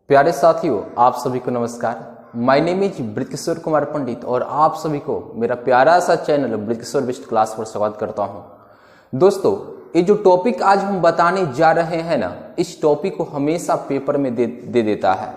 प्यारे साथियों, आप सभी को नमस्कार। My name is Brijkishore Kumar Pandit और आप सभी को मेरा प्यारा सा चैनल बृजकिशोर बेस्ट क्लास पर स्वागत करता हूं। दोस्तों, ये जो टॉपिक आज हम बताने जा रहे हैं ना, इस टॉपिक को हमेशा पेपर में दे देता है।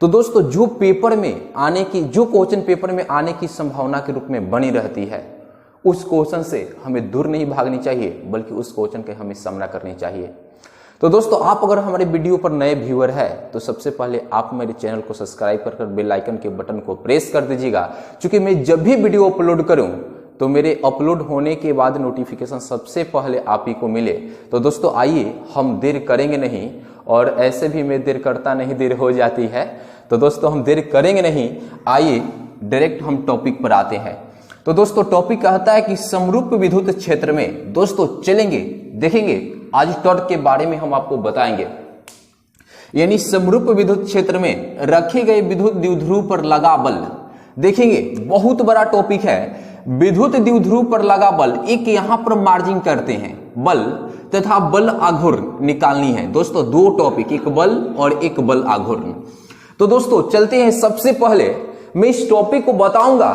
तो दोस्तों, जो क्वेश्चन पेपर में आने की संभावना के रूप में बनी रहती है, उस क्वेश्चन से हमें दूर नहीं भागनी चाहिए, बल्कि उस क्वेश्चन के हमें सामना करनी चाहिए। तो दोस्तों, आप अगर हमारे वीडियो पर नए व्यूअर है तो सबसे पहले आप मेरे चैनल को सब्सक्राइब कर बेल आइकन के बटन को प्रेस कर दीजिएगा, क्योंकि मैं जब भी वीडियो अपलोड करूं तो मेरे अपलोड होने के बाद नोटिफिकेशन सबसे पहले आप ही को मिले। तो दोस्तों, आइए हम देर करेंगे नहीं, और ऐसे भी मैं देर करता नहीं, देर हो जाती है। तो दोस्तों, हम देर करेंगे नहीं, आइए डायरेक्ट हम टॉपिक पर आते हैं। तो दोस्तों, टॉपिक कहता है कि समरूप विद्युत क्षेत्र में दोस्तों चलेंगे, देखेंगे आज टॉर्क के बारे में हम आपको बताएंगे। यानी समरूप विद्युत क्षेत्र में रखे गए विद्युत द्विध्रुव पर लगा बल देखेंगे। बहुत बड़ा टॉपिक है, विद्युत द्विध्रुव पर लगा बल। एक यहां पर मार्जिंग करते हैं, बल तथा बल आघूर्ण निकालनी है। दोस्तों, दो टॉपिक, एक बल और एक बल आघूर्ण। तो दोस्तों चलते हैं। सबसे पहले मैं इस टॉपिक को बताऊंगा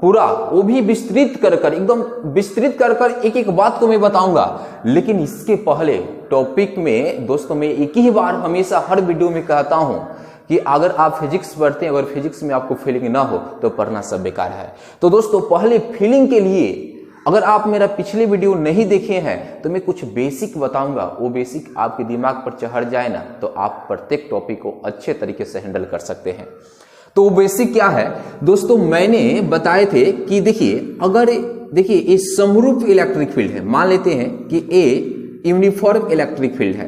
पूरा, वो भी विस्तृत कर एकदम विस्तृत कर एक एक बात को मैं बताऊंगा। लेकिन इसके पहले टॉपिक में दोस्तों, मैं एक ही बार हमेशा हर वीडियो में कहता हूं कि अगर आप फिजिक्स पढ़ते हैं, अगर फिजिक्स में आपको फीलिंग ना हो तो पढ़ना सब बेकार है। तो दोस्तों, पहले फीलिंग के लिए अगर आप मेरा पिछले वीडियो नहीं देखे हैं तो मैं कुछ बेसिक बताऊंगा। वो बेसिक आपके दिमाग पर चढ़ जाए ना, तो आप प्रत्येक टॉपिक को अच्छे तरीके से हैंडल कर सकते हैं। तो बेसिक क्या है दोस्तों, मैंने बताए थे कि देखिए ये समरूप इलेक्ट्रिक फील्ड है। मान लेते हैं कि ए यूनिफॉर्म इलेक्ट्रिक फील्ड है।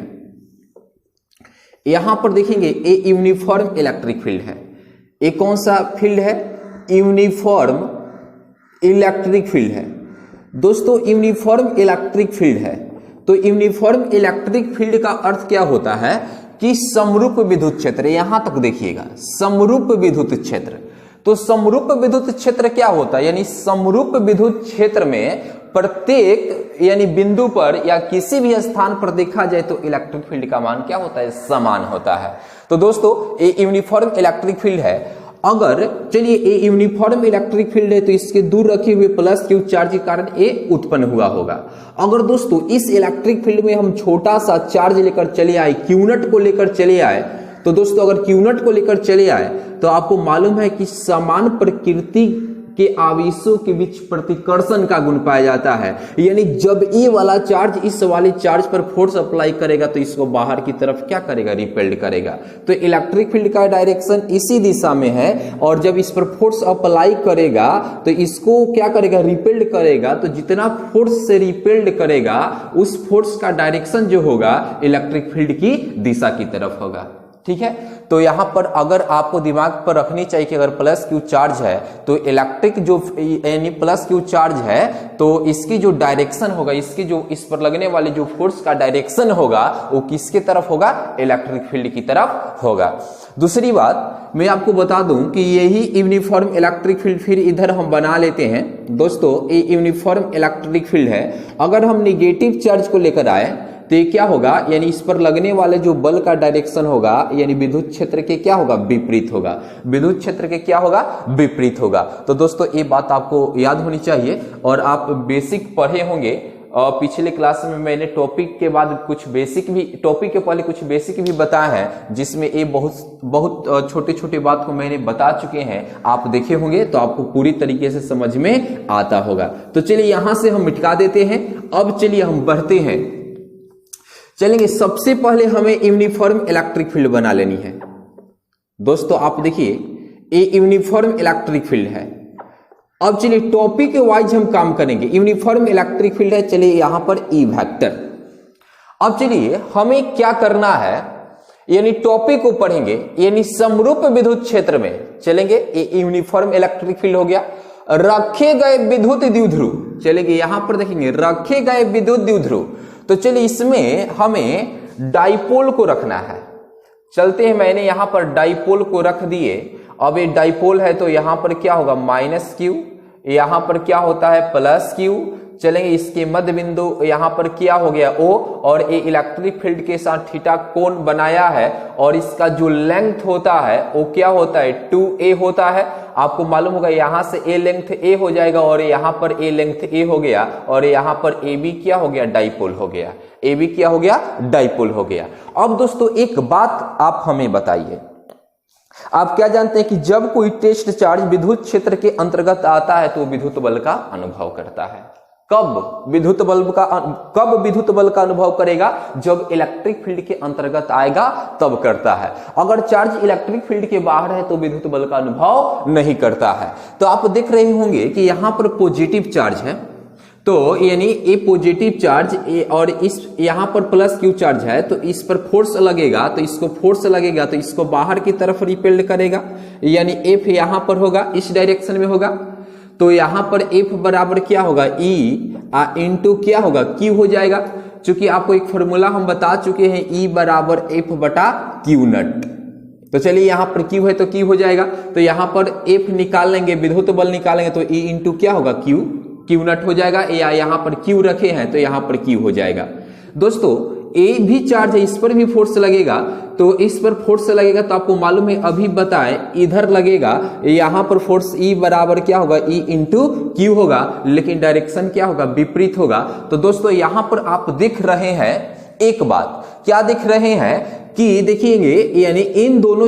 यहां पर देखेंगे ए यूनिफॉर्म इलेक्ट्रिक फील्ड है। ये कौन सा फील्ड है? यूनिफॉर्म इलेक्ट्रिक फील्ड है। दोस्तों, यूनिफॉर्म इलेक्ट्रिक फील्ड है। तो यूनिफॉर्म इलेक्ट्रिक फील्ड का अर्थ क्या होता है कि समरूप विद्युत क्षेत्र। यहां तक देखिएगा, समरूप विद्युत क्षेत्र। तो समरूप विद्युत क्षेत्र क्या होता है? यानी समरूप विद्युत क्षेत्र में प्रत्येक यानी बिंदु पर या किसी भी स्थान पर देखा जाए तो इलेक्ट्रिक फील्ड का मान क्या होता है? समान होता है। तो दोस्तों, ये यूनिफॉर्म इलेक्ट्रिक फील्ड है। अगर चलिए ये यूनिफॉर्म इलेक्ट्रिक फील्ड है तो इसके दूर रखे हुए प्लस क्यू चार्ज के कारण ये उत्पन्न हुआ होगा। अगर दोस्तों इस इलेक्ट्रिक फील्ड में हम छोटा सा चार्ज लेकर चले आए, क्यूनट को लेकर चले आए, तो दोस्तों अगर क्यूनट को लेकर चले आए तो आपको मालूम है कि समान प्रकृति के आवेशों के बीच प्रतिकर्षण का गुण पाया जाता है। यानी जब ये वाला चार्ज इस वाले चार्ज पर फोर्स अप्लाई करेगा तो इसको बाहर की तरफ क्या करेगा? रिपेल्ड करेगा। तो इलेक्ट्रिक फील्ड का डायरेक्शन इसी दिशा में है, और जब इस पर फोर्स अप्लाई करेगा तो इसको क्या करेगा? रिपेल्ड करेगा। तो जितना फोर्स से रिपेल्ड करेगा उस फोर्स का डायरेक्शन जो होगा इलेक्ट्रिक फील्ड की दिशा की तरफ होगा। ठीक है। तो यहां पर अगर आपको दिमाग पर रखनी चाहिए कि अगर प्लस क्यू चार्ज है तो इलेक्ट्रिक जो यानी प्लस क्यू चार्ज है तो इसकी जो डायरेक्शन होगा, इसकी जो इस पर लगने वाले जो फोर्स का डायरेक्शन होगा वो किसके तरफ होगा? इलेक्ट्रिक फील्ड की तरफ होगा। दूसरी बात मैं आपको बता दूं कि यही यूनिफॉर्म इलेक्ट्रिक फील्ड फिर इधर हम बना लेते हैं। दोस्तों, ये यूनिफॉर्म इलेक्ट्रिक फील्ड है। अगर हम निगेटिव चार्ज को लेकर आए तो ये क्या होगा? यानी इस पर लगने वाले जो बल का डायरेक्शन होगा यानी विद्युत क्षेत्र के क्या होगा? विपरीत होगा। विद्युत क्षेत्र के क्या होगा? विपरीत होगा। तो दोस्तों ये बात आपको याद होनी चाहिए, और आप बेसिक पढ़े होंगे। पिछले क्लास में मैंने टॉपिक के बाद कुछ बेसिक भी, टॉपिक के पहले कुछ बेसिक भी बताया है, जिसमें ये बहुत छोटे छोटे बात को मैंने बता चुके हैं। आप देखे होंगे तो आपको पूरी तरीके से समझ में आता होगा। तो चलिए यहां से हम मिटा देते हैं। अब चलिए हम बढ़ते हैं, चलेंगे। सबसे पहले हमें यूनिफॉर्म इलेक्ट्रिक फील्ड बना लेनी है। दोस्तों आप देखिए, ये यूनिफॉर्म इलेक्ट्रिक फील्ड है। अब चलिए टॉपिक वाइज हम काम करेंगे। यूनिफॉर्म इलेक्ट्रिक फील्ड है, चलिए यहां पर ई वेक्टर। अब चलिए हमें क्या करना है, यानी टॉपिक को पढ़ेंगे, यानी समरूप विद्युत क्षेत्र में चलेंगे। ये यूनिफॉर्म इलेक्ट्रिक फील्ड हो गया। रखे गए विद्युत द्विध्रुव, चलेंगे यहां पर देखेंगे रखे गए विद्युत द्विध्रुव। तो चलिए इसमें हमें डाइपोल को रखना है। चलते हैं, मैंने यहां पर डाइपोल को रख दिए। अब ये डाइपोल है तो यहां पर क्या होगा? माइनस क्यू, यहां पर क्या होता है? Plus Q. चलेंगे, इसके मध्य बिंदु यहाँ पर क्या हो गया O, और ये इलेक्ट्रिक फील्ड के साथ थीटा कोण बनाया है, और इसका जो लेंथ होता है वो क्या होता है 2a होता है। आपको मालूम होगा यहाँ से a लेंथ a हो जाएगा, और यहाँ पर a लेंथ a हो गया, और यहाँ पर AB क्या हो गया डाइपोल हो गया, AB क्या हो गया डाइपोल हो गया। अब दोस्तों एक बात आप हमें बताइए, आप क्या जानते हैं कि जब कोई टेस्ट चार्ज विद्युत क्षेत्र के अंतर्गत आता है तो विद्युत बल का अनुभव करता है। कब विद्युत बल का अनुभव करेगा? जब इलेक्ट्रिक फील्ड के अंतर्गत आएगा तब करता है। अगर चार्ज इलेक्ट्रिक फील्ड के बाहर है तो विद्युत बल का अनुभव नहीं करता है। तो आप देख रहे होंगे कि यहां पर पॉजिटिव चार्ज है, तो यानी ए पॉजिटिव चार्ज और इस यहां पर प्लस क्यू चार्ज है, तो इस पर फोर्स लगेगा, तो इसको फोर्स लगेगा तो इसको बाहर की तरफ रिपेल्ड करेगा, यानी एफ यहां पर होगा, इस डायरेक्शन में होगा। तो यहां पर एफ बराबर क्या होगा ई इंटू क्या होगा क्यू हो जाएगा। चूंकि आपको एक फॉर्मूला हम बता चुके हैं, ई बराबर एफ बटा क्यू नट। तो चलिए यहां पर क्यू है तो क्यू हो जाएगा, तो यहां पर एफ निकाल लेंगे, विद्युत बल निकालेंगे, तो ई इंटू क्या होगा क्यू नट हो जाएगा, या यहां पर क्यू रखे हैं तो यहां पर क्यू हो जाएगा। दोस्तों ए भी चार्ज है, इस पर भी फोर्स लगेगा, तो इस पर फोर्स लगेगा तो आपको मालूम है, अभी बताएं, इधर लगेगा, यहां पर फोर्स ई बराबर क्या होगा ई इंटू क्यू होगा, लेकिन डायरेक्शन क्या होगा विपरीत होगा। तो दोस्तों यहां पर आप दिख रहे हैं एक बात, क्या दिख रहे हैं कि देखिएंगे, यानी इन दोनों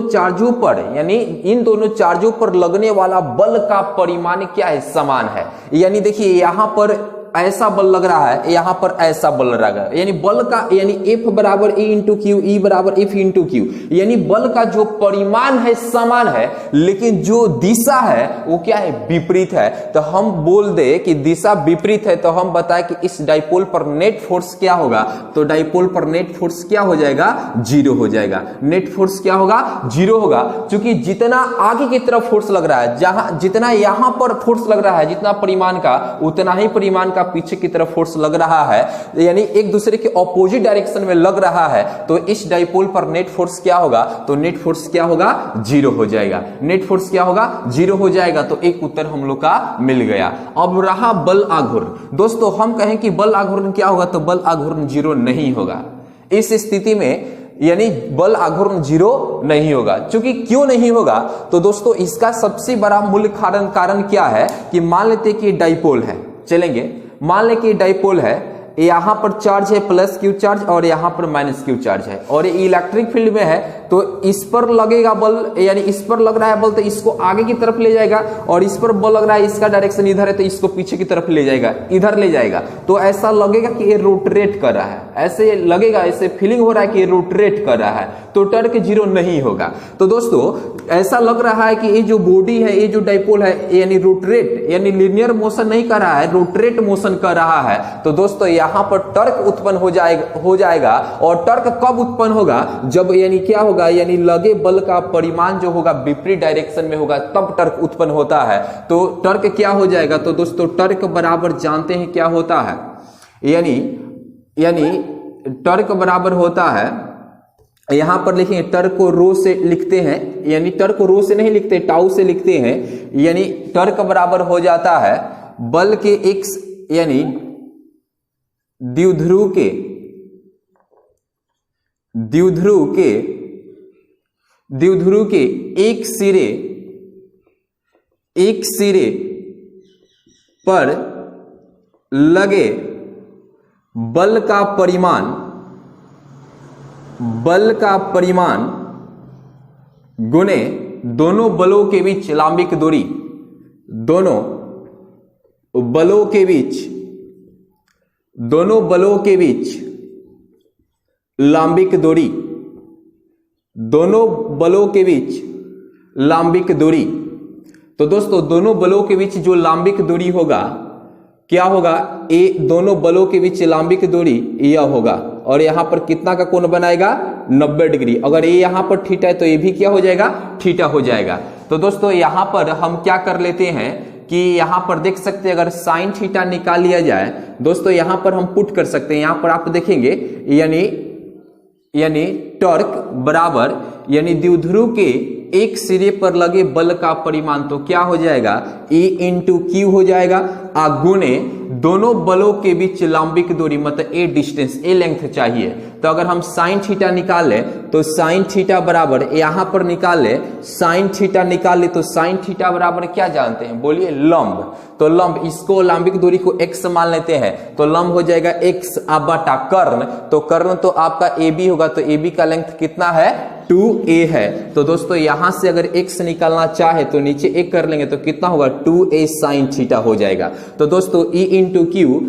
चार्जों पर लगने वाला बल का परिमाण क्या है समान है। यानी देखिए यहां पर ऐसा बल लग रहा है, यहां पर ऐसा बल लग रहा है, यानी बल का यानी F बराबर E इंटू क्यू, ई बराबर F इंटू क्यू, यानी बल का जो परिमाण है समान है, लेकिन जो दिशा है वो क्या है विपरीत है। तो हम बोल दे कि दिशा विपरीत है, तो हम बताएं कि इस डाइपोल पर नेट फोर्स क्या होगा, तो डाइपोल पर नेट फोर्स क्या हो जाएगा जीरो हो जाएगा, नेट फोर्स क्या होगा जीरो होगा। क्योंकि जितना आगे की तरफ फोर्स लग रहा है, जहां जितना यहां पर फोर्स लग रहा है जितना परिमाण का, उतना ही परिमाण का पीछे की तरफ फोर्स लग रहा है, यानी एक दूसरे के ऑपोजिट डायरेक्शन में लग रहा है। तो इस डाइपोल पर नेट फोर्स क्या होगा, तो नेट फोर्स क्या होगा जीरो हो जाएगा, नेट फोर्स क्या होगा जीरो हो जाएगा। तो एक उत्तर हम लोग का मिल गया। अब रहा बल आघूर्ण। दोस्तों हम कहें कि बल आघूर्ण क्या होगा, तो बल आघूर्ण जीरो नहीं होगा। इस स्थिति में यानी बल आघूर्ण जीरो नहीं होगा। क्योंकि क्यों नहीं होगा, तो दोस्तों इसका सबसे बड़ा मूल कारण क्या है कि मान लेते कि डाइपोल है, चलेंगे मान लें कि डाइपोल है, यहां पर चार्ज है प्लस क्यू चार्ज और यहां पर माइनस क्यू चार्ज है, और ये इलेक्ट्रिक फील्ड में है, तो इस पर लगेगा बल, यानी इस पर लग रहा है बल तो इसको आगे की तरफ ले जाएगा, और इस पर बल लग रहा है, इसका डायरेक्शन इधर है तो इसको पीछे की तरफ ले जाएगा, इधर ले जाएगा। तो ऐसा लगेगा कि ये रोटेट कर रहा है, ऐसे लगेगा, ऐसे फीलिंग हो रहा है कि ये रोटेट कर रहा है, तो टर्क जीरो नहीं होगा। तो दोस्तों ऐसा लग रहा है कि ये जो बॉडी है, ये जो डाइपोल है, यानी रोटेट यानी लीनियर मोशन नहीं कर रहा है, रोटेट मोशन कर रहा है। तो दोस्तों यहां पर टर्क उत्पन्न हो जाएगा, और टर्क कब उत्पन्न होगा, जब यानी क्या होगा, यानी लगे बल का परिमाण जो होगा विपरीत डायरेक्शन में होगा, तब टर्क उत्पन्न होता है। तो टर्क क्या हो जाएगा, तो दोस्तों टर्क बराबर जानते हैं क्या होता है, यानी टर्क बराबर होता है, यहां पर लिखेंगे टर्क को रो से लिखते हैं, यानी टर्क को रो से नहीं लिखते, टाउ से लिखते हैं। यानी टर्क बराबर हो जाता है बल के एक्स, यानी द्विध्रुव के एक सिरे पर लगे बल का परिमाण गुणे दोनों बलों के बीच लंबिक दूरी, दोनों बलों के बीच लंबिक दूरी, दोनों बलों के बीच लंबिक दूरी। तो दोस्तों दोनों बलों के बीच जो लंबिक दूरी होगा क्या होगा, ए दोनों बलों के बीच लंबिक दूरी यह होगा, और यहां पर कितना का कोण बनाएगा 90 डिग्री। अगर ये यहां पर थीटा है तो ये भी क्या हो जाएगा थीटा हो जाएगा। तो दोस्तों यहां पर हम क्या कर लेते हैं कि यहां पर देख सकते हैं, अगर साइन थीटा निकाल लिया जाए दोस्तों, यहां पर हम पुट कर सकते हैं, यहां पर आप देखेंगे यानी टॉर्क बराबर, यानी द्विध्रुव के एक सिरे पर लगे बल का परिमाण, तो क्या हो जाएगा E इंटू क्यू हो जाएगा, गुणे दोनों बलों के बीच लंबिक दूरी, मतलब ए डिस्टेंस, ए लेंथ चाहिए। तो अगर हम साइन थीटा निकाल ले तो साइन थीटा बराबर, यहां पर निकाल ले साइन थीटा निकाल ले तो साइन थीटा बराबर क्या जानते हैं, बोलिए लंब। तो लंब, इसको लंबिक दूरी को x मान लेते हैं, तो लंब हो जाएगा x बटा कर्ण, तो कर्ण तो आपका AB होगा, तो AB का लेंथ कितना है 2a है। तो दोस्तों यहां से अगर x निकालना चाहे तो नीचे एक कर लेंगे तो कितना होगा 2a साइन थीटा हो जाएगा। तो दोस्तों E इंटू क्यू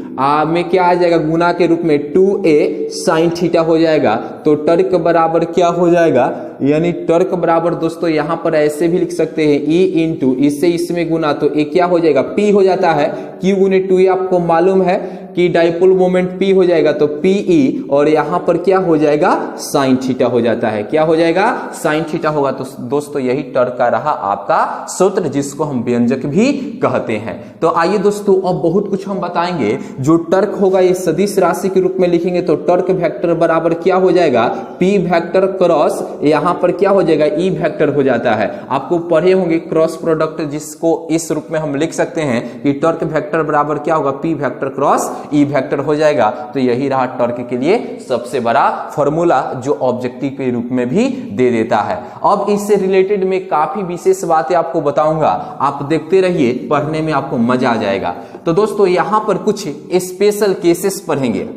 में क्या आ जाएगा, गुना के रूप में 2a साइन थीटा हो जाएगा। तो टर्क बराबर क्या हो जाएगा, यानी टर्क बराबर दोस्तों यहां पर ऐसे भी लिख सकते हैं E इंटू इससे इसमें गुना, तो ये क्या हो जाएगा P हो जाता है, Q गुने 2a आपको मालूम है कि डाइपोल मोमेंट P हो जाएगा, तो PE और यहां पर क्या हो जाएगा साइन थीटा हो जाता है, क्या हो जाएगा साइन थीटा होगा। तो दोस्तों यही टर्क का रहा आपका सूत्र, जिसको हम व्यंजक भी कहते हैं। तो आइए दोस्तों अब बहुत कुछ हम बताएंगे। जो टर्क होगा ये सदिश राशि के रूप में लिखेंगे, तो टर्क वेक्टर बराबर क्या हो जाएगा P वेक्टर क्रॉस, यहां पर क्या हो जाएगा E वेक्टर हो जाता है। आपको पढ़े होंगे क्रॉस प्रोडक्ट, जिसको इस रूप में हम लिख सकते हैं कि टर्क वेक्टर बराबर क्या होगा P vector cross E vector हो जाएगा। तो यही रहा टर्क के लिए सबसे बड़ा फॉर्मूला, जो ऑब्जेक्टिव के रूप में भी दे देता है। अब इससे रिलेटेड में काफी विशेष बातें आपको बताऊंगा, आप देखते रहिए, पढ़ने में आपको मजा आ जाएगा। तो दोस्तों यहां पर कुछ स्पेशल केसेस पढ़ेंगे,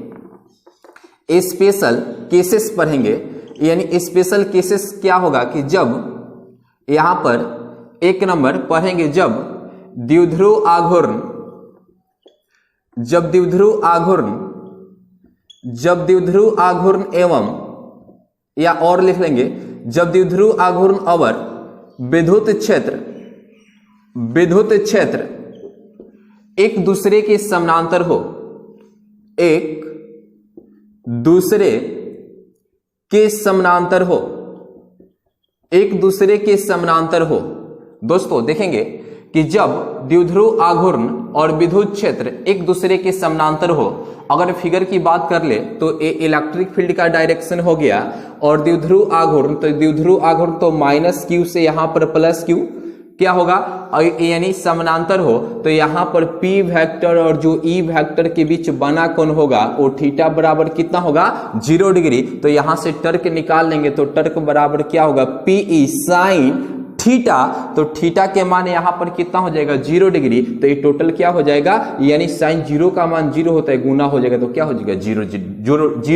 स्पेशल केसेस पढ़ेंगे। यानी स्पेशल केसेस क्या होगा कि जब यहां पर एक नंबर पढ़ेंगे, जब द्विध्रुव आघूर्ण, जब द्विध्रुव आघूर्ण एवं, या और लिख लेंगे जब द्विध्रुव आघूर्ण और विद्युत क्षेत्र एक दूसरे के समानांतर हो, एक दूसरे के समानांतर हो, एक दूसरे के समानांतर हो। दोस्तों देखेंगे कि जब द्विध्रुव आघूर्ण और विद्युत क्षेत्र एक दूसरे के समानांतर हो, अगर फिगर की बात कर ले तो ये इलेक्ट्रिक फील्ड का डायरेक्शन हो गया, और द्विध्रुव आघूर्ण, तो द्विध्रुव आघूर्ण तो माइनस क्यू से यहां पर प्लस क्यू क्या होगा, यानी समानांतर हो, तो यहां पर P वेक्टर और जो E वेक्टर के बीच बना कोण होगा वो थीटा बराबर कितना होगा 0 डिग्री। तो यहां से टर्क निकाल लेंगे, तो टर्क बराबर क्या होगा PE साइन थीटा, तो थीटा के मान यहां पर कितना हो जाएगा 0 डिग्री। तो ये टोटल क्या हो जाएगा, यानी साइन 0 का मान 0 होता है, गुना हो जाएगा तो क्या हो जाएगा 0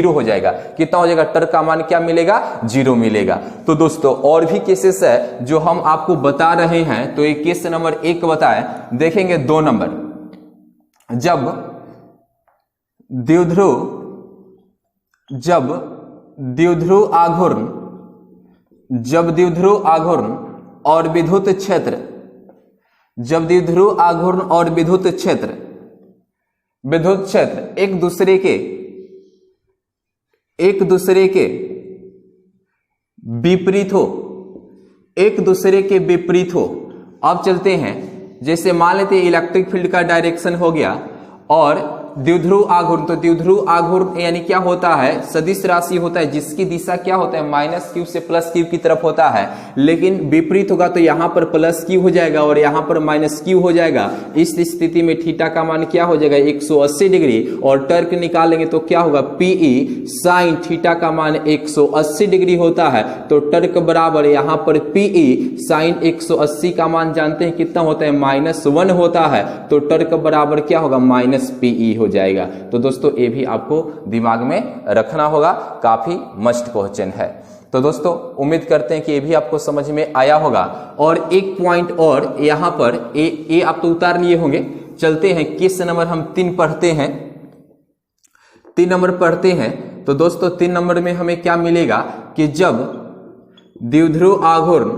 हो जाएगा। कितना हो जाएगा, टर्क का मान क्या मिलेगा 0 मिलेगा। तो दोस्तों और भी केसेस है जो हम आपको बता रहे हैं, तो ये केस नंबर 1 बताए, देखेंगे 2 नंबर, जब द्विध्रुव आघूर्ण और विद्युत क्षेत्र, जब द्विध्रुव आघूर्ण और विद्युत क्षेत्र एक दूसरे के विपरीत हो, एक दूसरे के विपरीत हो। अब चलते हैं, जैसे मान लेते हैं इलेक्ट्रिक फील्ड का डायरेक्शन हो गया और द्विध्रुव आघूर्ण, तो द्विध्रुव आघूर्ण यानी क्या होता है, सदिश राशि होता है जिसकी दिशा क्या होता है माइनस क्यू से प्लस क्यू की तरफ होता है, लेकिन विपरीत होगा तो यहां पर प्लस क्यू हो जाएगा और यहां पर माइनस क्यू हो जाएगा। इस स्थिति में थीटा का मान क्या हो जाएगा 180 डिग्री, और टर्क निकालेंगे तो क्या होगा PE साइन थीटा का मान 180 डिग्री होता है। तो टर्क बराबर यहां पर PE साइन 180 का मान जानते हैं कितना होता है -1 होता है, तो टर्क बराबर क्या होगा -PE हो जाएगा। तो दोस्तों ये भी आपको दिमाग में रखना होगा, काफी मस्ट क्वेश्चन है। तो दोस्तों उम्मीद करते हैं कि ये भी आपको समझ में आया होगा। और एक पॉइंट और यहां पर ये आप तो उतार लिए होंगे, चलते हैं केस नंबर हम 3 पढ़ते हैं। 3 नंबर पढ़ते हैं, तो दोस्तों 3 नंबर में हमें क्या मिलेगा कि जब द्विध्रुव आघूर्ण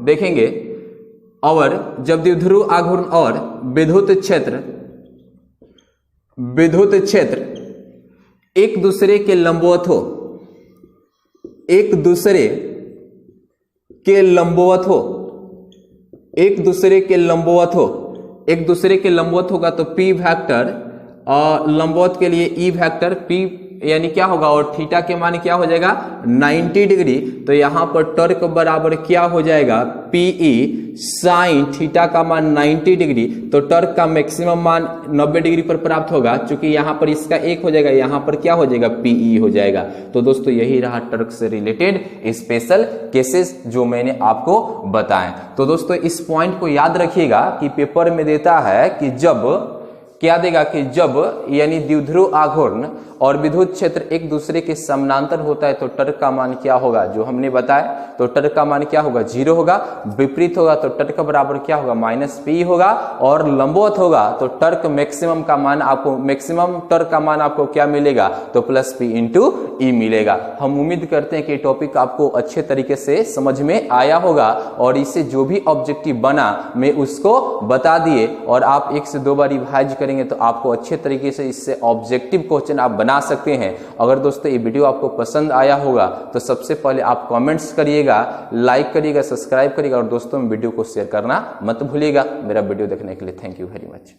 देखेंगे, और जब द्विध्रुव आघूर्ण और विद्युत क्षेत्र एक दूसरे के लंबवत हो, एक दूसरे के लंबवत होगा तो P वेक्टर, लंबवत के लिए E वेक्टर, P यानी क्या होगा, और थीटा के मान क्या हो जाएगा 90 डिग्री, तो यहां पर टॉर्क बराबर क्या हो जाएगा पीई साइन थीटा का मान 90 डिग्री, तो टॉर्क का मैक्सिमम मान 90 डिग्री पर प्राप्त होगा। चूंकि यहां पर इसका 1 हो जाएगा, यहां पर क्या हो जाएगा पीई हो जाएगा। तो दोस्तों यही रहा टॉर्क से रिलेटेड स्पेशल केसेस जो मैंने आपको बताएं। तो दोस्तों इस पॉइंट को याद रखिएगा कि पेपर में देता है कि जब क्या देगा कि जब यानी द्विध्रुव आघूर्ण और विद्युत क्षेत्र एक दूसरे के समानांतर होता है तो टॉर्क का मान क्या होगा, जो हमने बताया, तो टॉर्क का मान क्या होगा 0 होगा, विपरीत होगा तो टॉर्क बराबर क्या होगा -p होगा, और लंबवत होगा तो टॉर्क मैक्सिमम का मान आपको, मैक्सिमम टॉर्क का मान आपको क्या मिलेगा, तो +p × E मिलेगा। हम उम्मीद करते हैं कि टॉपिक आपको अच्छे तरीके से समझ में आया होगा और इससे जो भी ऑब्जेक्टिव बना मैं उसको बता दिए, और आप 1 से 2 बार रिवाइज करेंगे तो आपको अच्छे तरीके से इससे ऑब्जेक्टिव क्वेश्चन आप बना सकते हैं। अगर दोस्तों ये वीडियो आपको पसंद आया होगा तो सबसे पहले आप कमेंट्स करिएगा, लाइक करिएगा, सब्सक्राइब करिएगा और दोस्तों में वीडियो को शेयर करना मत भूलिएगा। मेरा वीडियो देखने के लिए थैंक यू वेरी मच।